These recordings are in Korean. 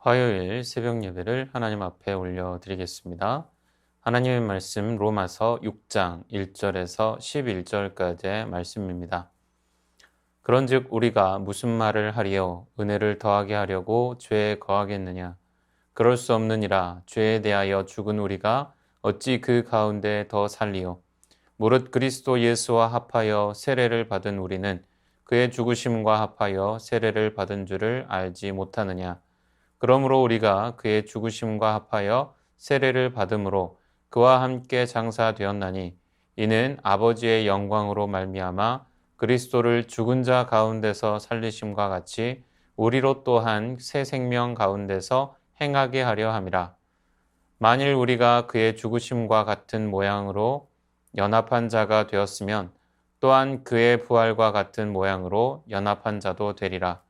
화요일 새벽 예배를 하나님 앞에 올려드리겠습니다. 하나님의 말씀 로마서 6장 1절에서 11절까지의 말씀입니다. 그런즉 우리가 무슨 말을 하리요? 은혜를 더하게 하려고 죄에 거하겠느냐? 그럴 수 없느니라. 죄에 대하여 죽은 우리가 어찌 그 가운데 더 살리요? 무릇 그리스도 예수와 합하여 세례를 받은 우리는 그의 죽으심과 합하여 세례를 받은 줄을 알지 못하느냐? 그러므로 우리가 그의 죽으심과 합하여 세례를 받음으로 그와 함께 장사되었나니 이는 아버지의 영광으로 말미암아 그리스도를 죽은 자 가운데서 살리심과 같이 우리로 또한 새 생명 가운데서 행하게 하려 함이라. 만일 우리가 그의 죽으심과 같은 모양으로 연합한 자가 되었으면 또한 그의 부활과 같은 모양으로 연합한 자도 되리라.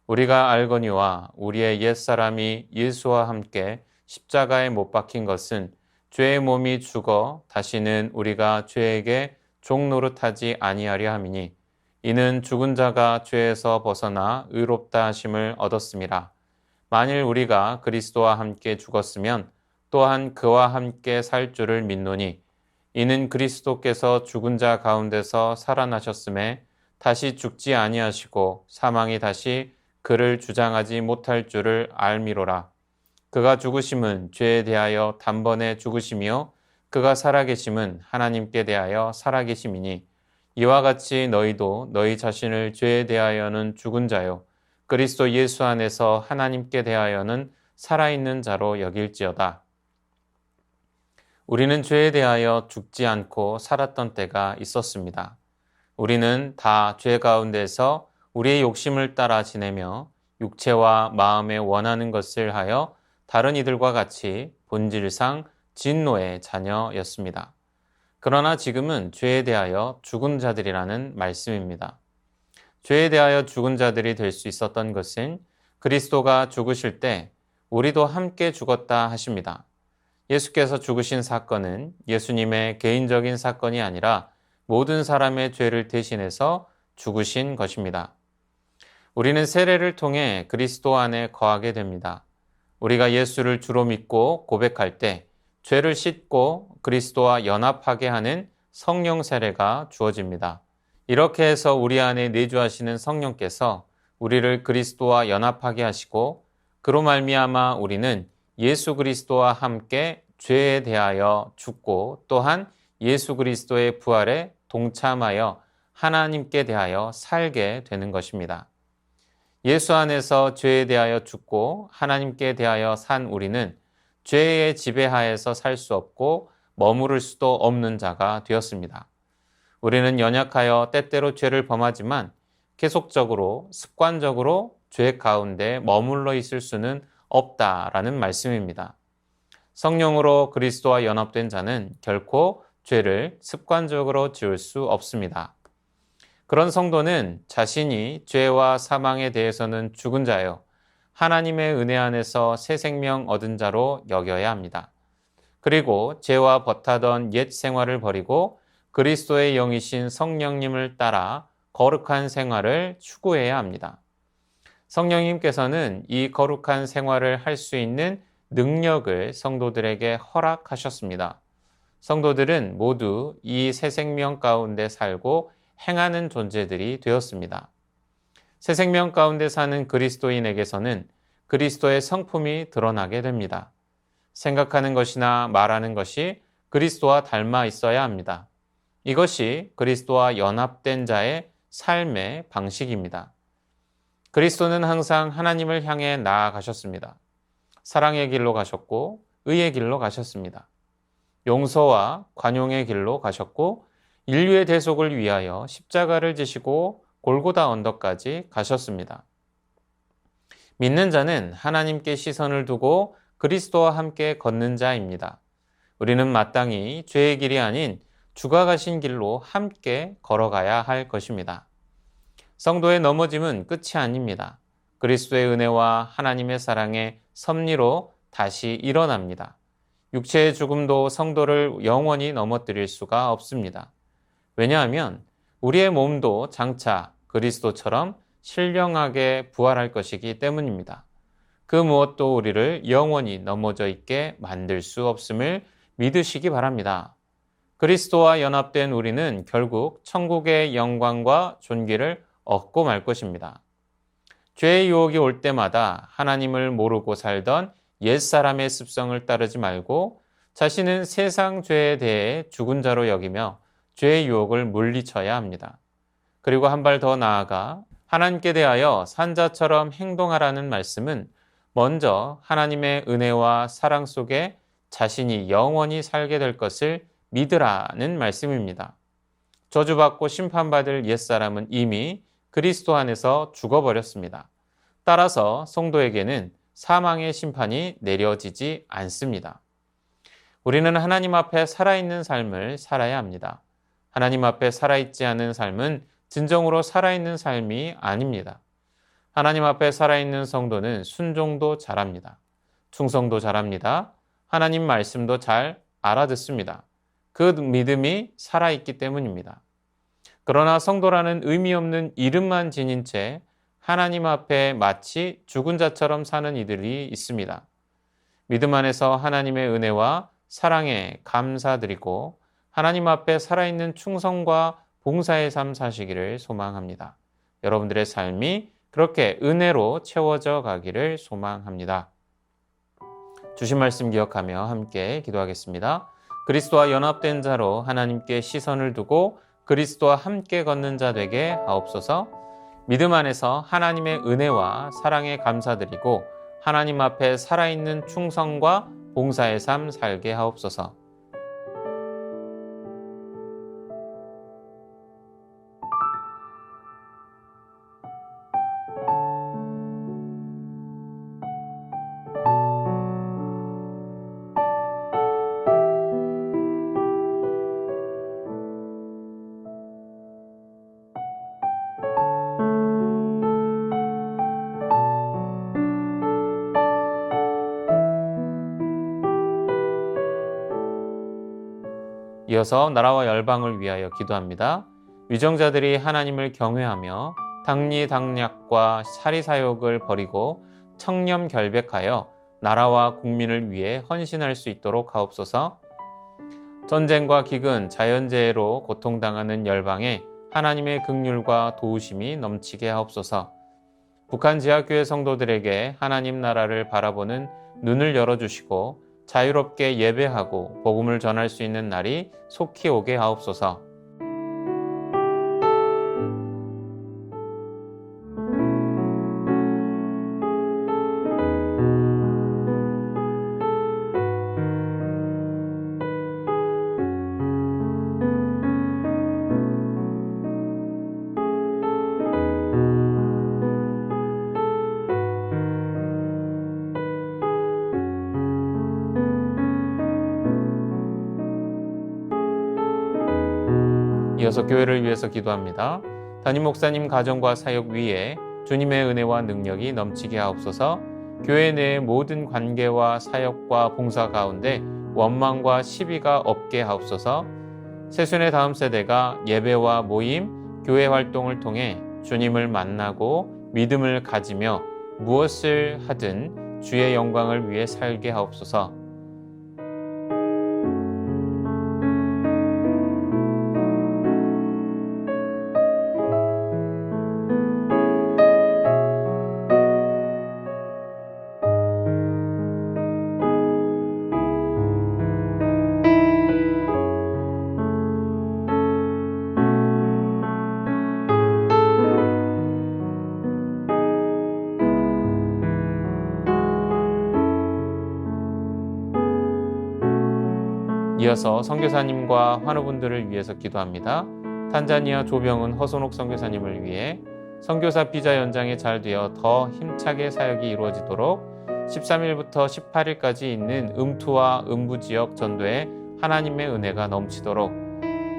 우리가 알거니와 우리의 옛사람이 예수와 함께 십자가에 못 박힌 것은 죄의 몸이 죽어 다시는 우리가 죄에게 종노릇하지 아니하려 함이니 이는 죽은 자가 죄에서 벗어나 의롭다 하심을 얻었음이라. 만일 우리가 그리스도와 함께 죽었으면 또한 그와 함께 살 줄을 믿노니 이는 그리스도께서 죽은 자 가운데서 살아나셨음에 다시 죽지 아니하시고 사망이 다시 그를 주장하지 못할 줄을 알미로라. 그가 죽으심은 죄에 대하여 단번에 죽으심이요 그가 살아계심은 하나님께 대하여 살아계심이니 이와 같이 너희도 너희 자신을 죄에 대하여는 죽은 자요 그리스도 예수 안에서 하나님께 대하여는 살아있는 자로 여길지어다. 우리는 죄에 대하여 죽지 않고 살았던 때가 있었습니다. 우리는 다 죄 가운데서 우리의 욕심을 따라 지내며 육체와 마음에 원하는 것을 하여 다른 이들과 같이 본질상 진노의 자녀였습니다. 그러나 지금은 죄에 대하여 죽은 자들이라는 말씀입니다. 죄에 대하여 죽은 자들이 될 수 있었던 것은 그리스도가 죽으실 때 우리도 함께 죽었다 하십니다. 예수께서 죽으신 사건은 예수님의 개인적인 사건이 아니라 모든 사람의 죄를 대신해서 죽으신 것입니다. 우리는 세례를 통해 그리스도 안에 거하게 됩니다. 우리가 예수를 주로 믿고 고백할 때 죄를 씻고 그리스도와 연합하게 하는 성령 세례가 주어집니다. 이렇게 해서 우리 안에 내주하시는 성령께서 우리를 그리스도와 연합하게 하시고 그로 말미암아 우리는 예수 그리스도와 함께 죄에 대하여 죽고 또한 예수 그리스도의 부활에 동참하여 하나님께 대하여 살게 되는 것입니다. 예수 안에서 죄에 대하여 죽고 하나님께 대하여 산 우리는 죄의 지배하에서 살 수 없고 머무를 수도 없는 자가 되었습니다. 우리는 연약하여 때때로 죄를 범하지만 계속적으로 습관적으로 죄 가운데 머물러 있을 수는 없다라는 말씀입니다. 성령으로 그리스도와 연합된 자는 결코 죄를 습관적으로 지을 수 없습니다. 그런 성도는 자신이 죄와 사망에 대해서는 죽은 자요 하나님의 은혜 안에서 새 생명 얻은 자로 여겨야 합니다. 그리고 죄와 버타던 옛 생활을 버리고 그리스도의 영이신 성령님을 따라 거룩한 생활을 추구해야 합니다. 성령님께서는 이 거룩한 생활을 할 수 있는 능력을 성도들에게 허락하셨습니다. 성도들은 모두 이 새 생명 가운데 살고 행하는 존재들이 되었습니다. 새 생명 가운데 사는 그리스도인에게서는 그리스도의 성품이 드러나게 됩니다. 생각하는 것이나 말하는 것이 그리스도와 닮아 있어야 합니다. 이것이 그리스도와 연합된 자의 삶의 방식입니다. 그리스도는 항상 하나님을 향해 나아가셨습니다. 사랑의 길로 가셨고 의의 길로 가셨습니다. 용서와 관용의 길로 가셨고 인류의 대속을 위하여 십자가를 지시고 골고다 언덕까지 가셨습니다. 믿는 자는 하나님께 시선을 두고 그리스도와 함께 걷는 자입니다. 우리는 마땅히 죄의 길이 아닌 주가 가신 길로 함께 걸어가야 할 것입니다. 성도의 넘어짐은 끝이 아닙니다. 그리스도의 은혜와 하나님의 사랑의 섭리로 다시 일어납니다. 육체의 죽음도 성도를 영원히 넘어뜨릴 수가 없습니다. 왜냐하면 우리의 몸도 장차 그리스도처럼 신령하게 부활할 것이기 때문입니다. 그 무엇도 우리를 영원히 넘어져 있게 만들 수 없음을 믿으시기 바랍니다. 그리스도와 연합된 우리는 결국 천국의 영광과 존귀를 얻고 말 것입니다. 죄의 유혹이 올 때마다 하나님을 모르고 살던 옛사람의 습성을 따르지 말고 자신은 세상 죄에 대해 죽은 자로 여기며 죄의 유혹을 물리쳐야 합니다. 그리고 한 발 더 나아가 하나님께 대하여 산자처럼 행동하라는 말씀은 먼저 하나님의 은혜와 사랑 속에 자신이 영원히 살게 될 것을 믿으라는 말씀입니다. 저주받고 심판받을 옛사람은 이미 그리스도 안에서 죽어버렸습니다. 따라서 성도에게는 사망의 심판이 내려지지 않습니다. 우리는 하나님 앞에 살아있는 삶을 살아야 합니다. 하나님 앞에 살아있지 않은 삶은 진정으로 살아있는 삶이 아닙니다. 하나님 앞에 살아있는 성도는 순종도 잘합니다. 충성도 잘합니다. 하나님 말씀도 잘 알아듣습니다. 그 믿음이 살아있기 때문입니다. 그러나 성도라는 의미 없는 이름만 지닌 채 하나님 앞에 마치 죽은 자처럼 사는 이들이 있습니다. 믿음 안에서 하나님의 은혜와 사랑에 감사드리고 하나님 앞에 살아있는 충성과 봉사의 삶 사시기를 소망합니다. 여러분들의 삶이 그렇게 은혜로 채워져 가기를 소망합니다. 주신 말씀 기억하며 함께 기도하겠습니다. 그리스도와 연합된 자로 하나님께 시선을 두고 그리스도와 함께 걷는 자 되게 하옵소서. 믿음 안에서 하나님의 은혜와 사랑에 감사드리고 하나님 앞에 살아있는 충성과 봉사의 삶 살게 하옵소서. 이어서 나라와 열방을 위하여 기도합니다. 위정자들이 하나님을 경외하며 당리당략과 사리사욕을 버리고 청렴결백하여 나라와 국민을 위해 헌신할 수 있도록 하옵소서. 전쟁과 기근, 자연재해로 고통당하는 열방에 하나님의 긍휼과 도우심이 넘치게 하옵소서. 북한 지하교회 성도들에게 하나님 나라를 바라보는 눈을 열어주시고 자유롭게 예배하고 복음을 전할 수 있는 날이 속히 오게 하옵소서. 이어서 교회를 위해서 기도합니다. 담임 목사님 가정과 사역 위에 주님의 은혜와 능력이 넘치게 하옵소서. 교회 내의 모든 관계와 사역과 봉사 가운데 원망과 시비가 없게 하옵소서. 새순의 다음 세대가 예배와 모임, 교회 활동을 통해 주님을 만나고 믿음을 가지며 무엇을 하든 주의 영광을 위해 살게 하옵소서. 이어서 선교사님과 환우분들을 위해서 기도합니다. 탄자니아 조병은 허선옥 선교사님을 위해 선교사 비자 연장이 잘 되어 더 힘차게 사역이 이루어지도록 13일부터 18일까지 있는 음투와 음부지역 전도에 하나님의 은혜가 넘치도록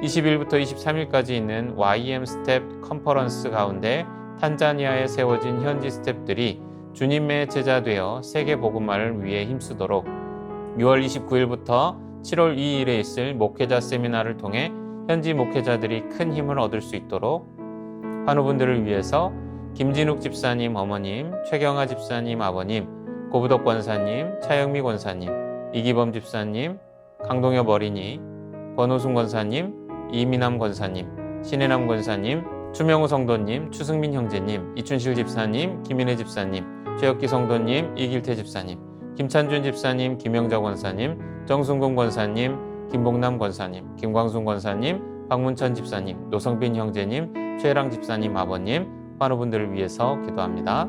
20일부터 23일까지 있는 YM 스텝 컨퍼런스 가운데 탄자니아에 세워진 현지 스텝들이 주님의 제자 되어 세계 복음화를 위해 힘쓰도록 6월 29일부터 7월 2일에 있을 목회자 세미나를 통해 현지 목회자들이 큰 힘을 얻을 수 있도록 환우분들을 위해서 김진욱 집사님 어머님, 최경아 집사님 아버님, 고부덕 권사님, 차영미 권사님, 이기범 집사님, 강동엽 어린이, 권호순 권사님, 이민남 권사님, 신혜남 권사님, 추명우 성도님, 추승민 형제님, 이춘실 집사님, 김인혜 집사님, 최혁기 성도님, 이길태 집사님, 김찬준 집사님, 김영자 권사님, 정순금 권사님, 김봉남 권사님, 김광순 권사님, 박문천 집사님, 노성빈 형제님, 최혜랑 집사님 아버님, 환우분들을 위해서 기도합니다.